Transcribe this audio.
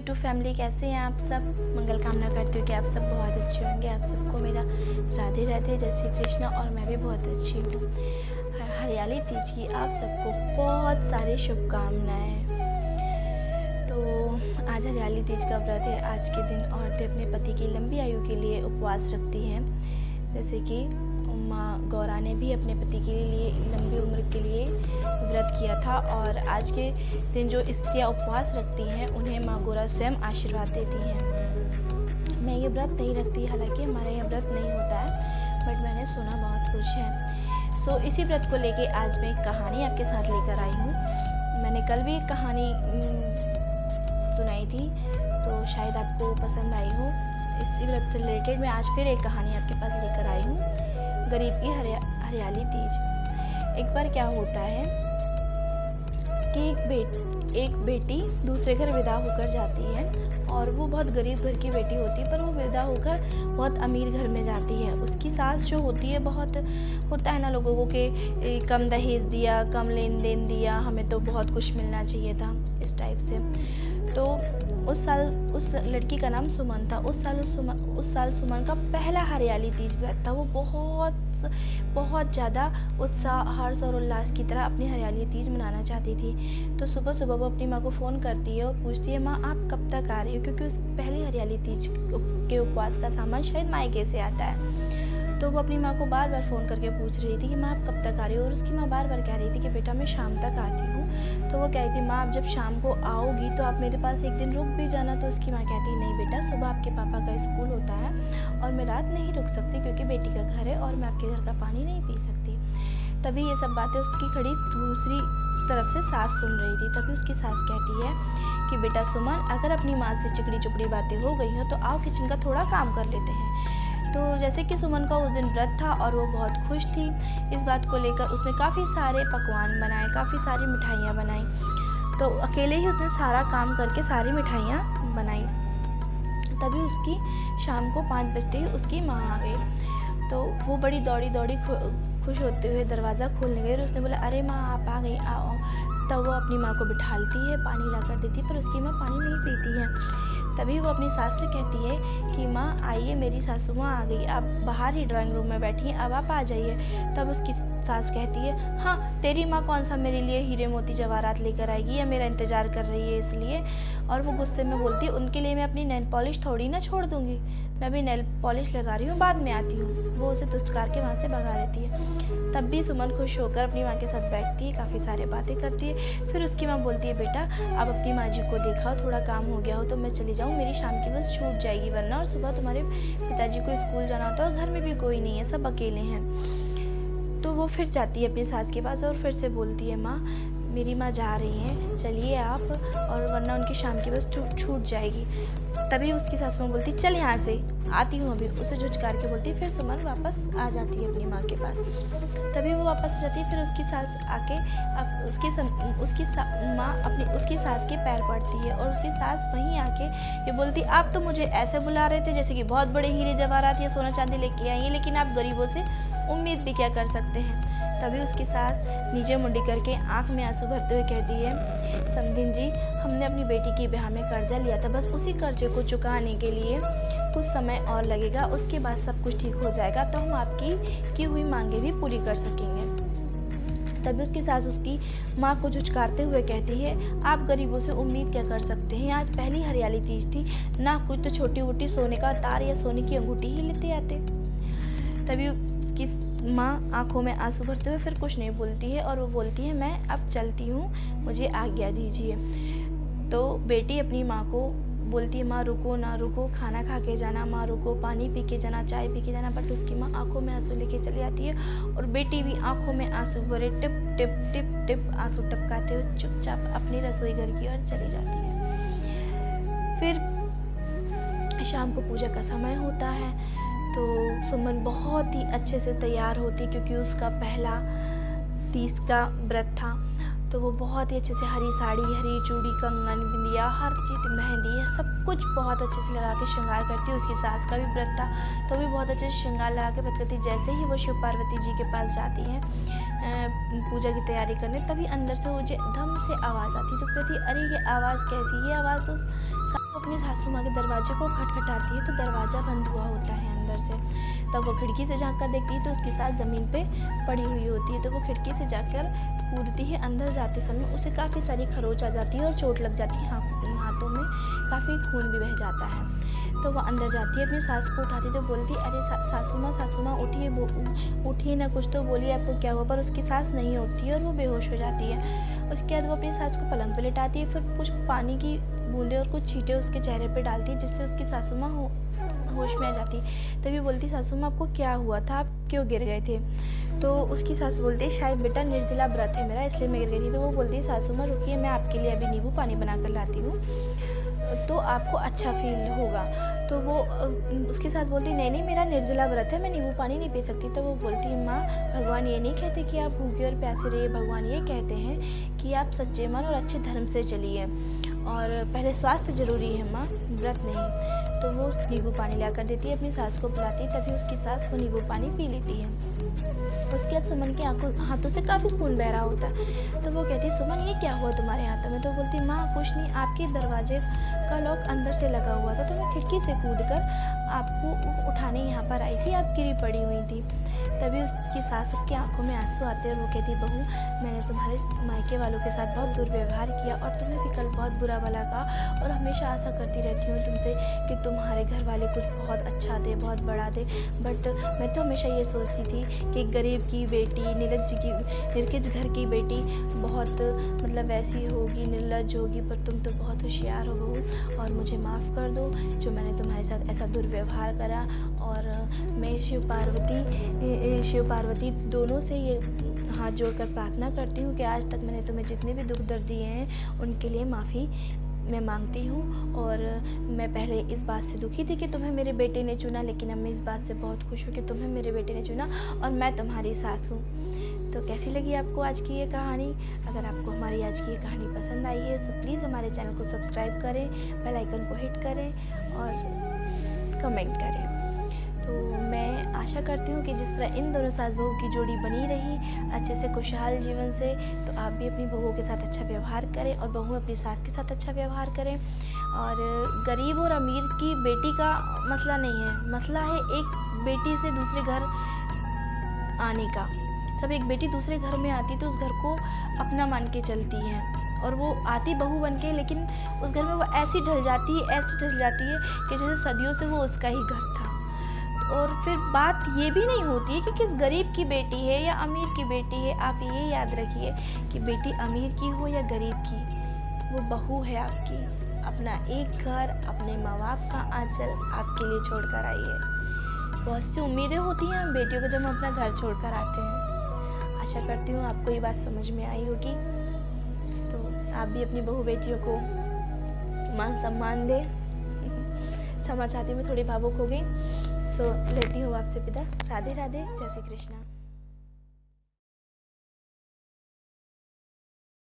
YouTube family, कैसे हैं आप सब। मंगल कामना करती हूँ कि आप सब बहुत अच्छे होंगे। आप सबको मेरा राधे राधे, जय श्री कृष्ण। और मैं भी बहुत अच्छी हूँ। हरियाली तीज की आप सबको बहुत सारी शुभकामनाएं। तो आज हरियाली तीज का व्रत है। आज के दिन औरतें अपने पति की लंबी आयु के लिए उपवास रखती हैं, जैसे कि माँ गौरा ने भी अपने पति के लिए लंबी उम्र के लिए व्रत किया था। और आज के दिन जो स्त्रियाँ उपवास रखती हैं उन्हें माँ गौरा स्वयं आशीर्वाद देती हैं। मैं ये व्रत नहीं रखती, हालांकि हमारे यहाँ व्रत नहीं होता है, बट मैंने सुना बहुत कुछ है। सो इसी व्रत को लेके आज मैं एक कहानी आपके साथ लेकर आई हूँ। मैंने कल भी एक कहानी सुनाई थी, तो शायद आपको पसंद आई हो। इसी व्रत से रिलेटेड मैं आज फिर एक कहानी आपके पास लेकर आई हूँ, गरीब की हरियाली तीज। एक बार क्या होता है कि एक बेटी दूसरे घर विदा होकर जाती है, और वो बहुत गरीब घर की बेटी होती है, पर वो विदा होकर बहुत अमीर घर में जाती है। उसकी सास जो होती है, बहुत होता है ना लोगों को कि कम दहेज दिया, कम लेन देन दिया, हमें तो बहुत कुछ मिलना चाहिए था, इस टाइप से। तो उस साल उस लड़की का नाम सुमन था। उस साल सुमन का पहला हरियाली तीज व्रत था। वो बहुत ज़्यादा उत्साह, हर्ष और उल्लास की तरह अपनी हरियाली तीज मनाना चाहती थी। तो सुबह सुबह वो अपनी माँ को फ़ोन करती है और पूछती है, माँ आप कब तक आ रही हो, क्योंकि उस पहली हरियाली तीज के उपवास का सामान शायद मायके से आता है। तो वो अपनी माँ को बार बार फ़ोन करके पूछ रही थी कि माँ आप कब तक आ रही हो, और उसकी माँ बार बार कह रही थी कि बेटा मैं शाम तक आती हूँ। तो वो कहती, माँ आप जब शाम को आओगी तो आप मेरे पास एक दिन रुक भी जाना। तो उसकी माँ कहती, नहीं बेटा, सुबह आपके पापा का स्कूल होता है और मैं रात नहीं रुक सकती, क्योंकि बेटी का घर है और मैं आपके घर का पानी नहीं पी सकती। तभी ये सब बातें उसकी खड़ी दूसरी तरफ से सास सुन रही थी। तभी उसकी सास कहती है कि बेटा सुमन, अगर अपनी माँ से चिकड़ी चुपड़ी बातें हो गई हो तो आओ किचन का थोड़ा काम कर लेते हैं। तो जैसे कि सुमन का उस दिन व्रत था और वो बहुत खुश थी इस बात को लेकर। उसने काफ़ी सारे पकवान बनाए, काफ़ी सारी मिठाइयाँ बनाई। तो अकेले ही उसने सारा काम करके सारी मिठाइयाँ बनाई। तभी उसकी शाम को 5 बजते ही उसकी माँ आ गई। तो वो बड़ी दौड़ी खुश होते हुए दरवाज़ा खोलने गई और उसने बोला, अरे माँ आप आ गई, आओ। तब वो अपनी माँ को बिठालती है, पानी ला कर देती है, पर उसकी माँ पानी नहीं पीती है। तभी वो अपनी सास से कहती है कि माँ आइए, मेरी सासू माँ आ गई, आप बाहर ही ड्राइंग रूम में बैठी हैं, अब आप आ जाइए। तब उसकी सास कहती है, हाँ तेरी माँ कौन सा मेरे लिए हीरे मोती जवाहरात लेकर आएगी या मेरा इंतज़ार कर रही है इसलिए। और वो गुस्से में बोलती है, उनके लिए मैं अपनी नेल पॉलिश थोड़ी ना छोड़ दूँगी, मैं भी नेल पॉलिश लगा रही हूँ, बाद में आती हूँ। वो उसे दुचकार के वहाँ से भगा देती है। तब भी सुमन खुश होकर अपनी माँ के साथ बैठती है, काफ़ी सारे बातें करती है। फिर उसकी माँ बोलती है, बेटा अब अपनी माँ जी को देखा, थोड़ा काम हो गया हो तो मैं चली जाऊँ, मेरी शाम की बस छूट जाएगी, वरना और सुबह तुम्हारे पिताजी को स्कूल जाना होता है और घर में भी कोई नहीं है, सब अकेले हैं। तो वो फिर जाती है अपनी सास के पास और फिर से बोलती है, माँ मेरी माँ जा रही हैं, चलिए आप, और वरना उनकी शाम की बस छूट जाएगी। तभी उसकी सास माँ बोलती, चल यहाँ से, आती हूँ अभी। उसे झुझकार के बोलती। फिर सुमन वापस आ जाती है अपनी माँ के पास। तभी वो वापस आ जाती है। फिर उसकी सास आके अब उसकी माँ अपनी उसकी सास के पैर पड़ती है और उसकी सास वहीं आके ये बोलती, आप तो मुझे ऐसे बुला रहे थे जैसे कि बहुत बड़े हीरे जवाहरात या सोना चांदी लेके आई हैं, लेकिन आप गरीबों से उम्मीद भी क्या कर सकते हैं। तभी उसकी सास नीचे मुंडी करके आंख में आंसू भरते हुए कहती है, समधिन जी, हमने अपनी बेटी की ब्याह में कर्जा लिया था, बस उसी कर्जे को चुकाने के लिए कुछ समय और लगेगा, उसके बाद सब कुछ ठीक हो जाएगा, तो हम आपकी की हुई मांगे भी पूरी कर सकेंगे। तभी उसकी सास उसकी माँ को झुझकारते हुए कहती है, आप गरीबों से उम्मीद क्या कर सकते हैं, आज पहली हरियाली तीज थी, ना कुछ तो छोटी मोटी सोने का तार या सोने की अंगूठी ही लेते आते। तभी उसकी माँ आंखों में आंसू भरते हुए फिर कुछ नहीं बोलती है और वो बोलती है, मैं अब चलती हूँ, मुझे आज्ञा दीजिए। तो बेटी अपनी माँ को बोलती है, माँ रुको ना रुको, खाना खा के जाना, माँ रुको, पानी पी के जाना, चाय पी के जाना। बट उसकी माँ आंखों में आंसू लेके चली जाती है और बेटी भी आंखों में आंसू भरे टिप टिप टिप टिप आंसू टपकाते हुए चुपचाप अपनी रसोई घर की ओर चली जाती है। फिर शाम को पूजा का समय होता है, तो सुमन बहुत ही अच्छे से तैयार होती, क्योंकि उसका पहला तीज का व्रत था। तो वो बहुत ही अच्छे से हरी साड़ी, हरी चूड़ी, कंगन, बिंदिया, हर चीज़, मेहंदी, सब कुछ बहुत अच्छे से लगा के श्रृंगार करती है। उसकी सास का भी व्रत था, तो भी बहुत अच्छे से श्रृंगार लगा के व्रत करती। जैसे ही वो शिव पार्वती जी के पास जाती हैं पूजा की तैयारी करने, तभी अंदर से मुझे धम से आवाज़ आती। तो कहती, अरे ये आवाज़ कैसी, ये आवाज़ तो सासू माँ के दरवाजे को खटखटाती है तो दरवाज़ा बंद हुआ होता है अंदर से। तब वो खिड़की से झाँक कर देखती है तो उसकी सास ज़मीन पे पड़ी हुई होती है। तो वो खिड़की से जाकर कूदती है। अंदर जाते समय उसे काफ़ी सारी खरोंच आ जाती है और चोट लग जाती है, हाथों में काफ़ी खून भी बह जाता है। तो वह अंदर जाती है, अपनी सास को उठाती तो बोलती, अरे सासू माँ उठिए, उठिए ना, कुछ तो बोलिए, आपको क्या हुआ। पर उसकी सास नहीं उठती है और वो बेहोश हो जाती है। उसके बाद वो अपनी सास को पलंग पे लेटाती है, फिर कुछ पानी की बूंदें और कुछ छींटे उसके चेहरे पे डालती है, जिससे उसकी सासू माँ होश में आ जाती। तभी बोलती, सासू माँ आपको क्या हुआ था, आप क्यों गिर गए थे। तो उसकी सास बोलती है, शायद बेटा निर्जला व्रत है मेरा, इसलिए मैं गिर गई थी। तो वो बोलती है, सासू माँ रुकिए, मैं आपके लिए अभी नींबू पानी बना कर लाती हूँ, तो आपको अच्छा फील होगा। तो वो उसकी सास बोलती, नहीं मेरा निर्जला व्रत है, मैं नींबू पानी नहीं पी सकती। तो वो बोलती, माँ भगवान ये नहीं कहते कि आप भूखे और प्यासे रहिए, भगवान ये कहते हैं कि आप सच्चे मन और अच्छे धर्म से चलिए, और पहले स्वास्थ्य जरूरी है माँ, व्रत नहीं। तो वो नींबू पानी ला कर देती है, अपनी सास को पिलाती, तभी उसकी सास वो नींबू पानी पी लेती है। उसके बाद सुमन के हाथों से काफ़ी खून बह रहा होता है। तो वो कहती, सुमन ये क्या हुआ तुम्हारे हाथों में। तो बोलती, माँ कुछ नहीं, आपके दरवाजे का लॉक अंदर से लगा हुआ था, तो मैं खिड़की से कूदकर आपको उठाने यहाँ पर आई थी, आप गिरी पड़ी हुई थी। तभी उसकी सास की आंखों में आंसू आते और वो कहती, बहू मैंने तुम्हारे मायके वालों के साथ बहुत दुर्व्यवहार किया और तुम्हें भी कल बहुत बुरा भला कहा, और हमेशा आशा करती रहती हूँ तुमसे कि तुम्हारे घर वाले कुछ बहुत अच्छा दे, बहुत बड़ा दे। बट मैं तो हमेशा ये सोचती थी कि गरीब की बेटी, निर्लज्ज घर की बेटी बहुत मतलब वैसी होगी, निर्लज्ज होगी, पर तुम तो बहुत होशियार हो बहू, और मुझे माफ़ कर दो जो मैंने तुम्हारे साथ ऐसा दुर्व्यवहार करा। और मैं शिव पार्वती दोनों से ये हाथ जोड़कर प्रार्थना करती हूँ कि आज तक मैंने तुम्हें जितने भी दुख दर्द दिए हैं उनके लिए माफ़ी मैं मांगती हूँ। और मैं पहले इस बात से दुखी थी कि तुम्हें मेरे बेटे ने चुना, लेकिन अब मैं इस बात से बहुत खुश हूँ कि तुम्हें मेरे बेटे ने चुना और मैं तुम्हारी सास हूँ। तो कैसी लगी आपको आज की ये कहानी। अगर आपको हमारी आज की ये कहानी पसंद आई है तो प्लीज़ हमारे चैनल को सब्सक्राइब करें, बेल आइकन को हिट करें और कमेंट करें। तो मैं आशा करती हूँ कि जिस तरह इन दोनों सास बहू की जोड़ी बनी रही अच्छे से खुशहाल जीवन से, तो आप भी अपनी बहुओं के साथ अच्छा व्यवहार करें और बहू अपनी सास के साथ अच्छा व्यवहार करें। और गरीब और अमीर की बेटी का मसला नहीं है, मसला है एक बेटी से दूसरे घर आने का। जब एक बेटी दूसरे घर में आती तो उस घर को अपना मान के चलती है, और वो आती बहू बन के, लेकिन उस घर में वो ऐसी ढल जाती है कि जैसे सदियों से वो उसका ही घर था। और फिर बात ये भी नहीं होती है कि किस गरीब की बेटी है या अमीर की बेटी है। आप ये याद रखिए कि बेटी अमीर की हो या गरीब की, वो बहू है आपकी। अपना एक घर, अपने माँ बाप का आंचल आपके लिए छोड़कर आई है। बहुत सी उम्मीदें होती हैं बेटियों को जब हम अपना घर छोड़कर आते हैं। आशा करती हूँ आपको ये बात समझ में आई होगी। तो आप भी अपनी बहू बेटियों को मान सम्मान दें। क्षमा चाहती हूँ, मैं थोड़ी भावुक हो गई। तो लेती हूँ आपसे विदा। राधे राधे, जय श्री कृष्णा।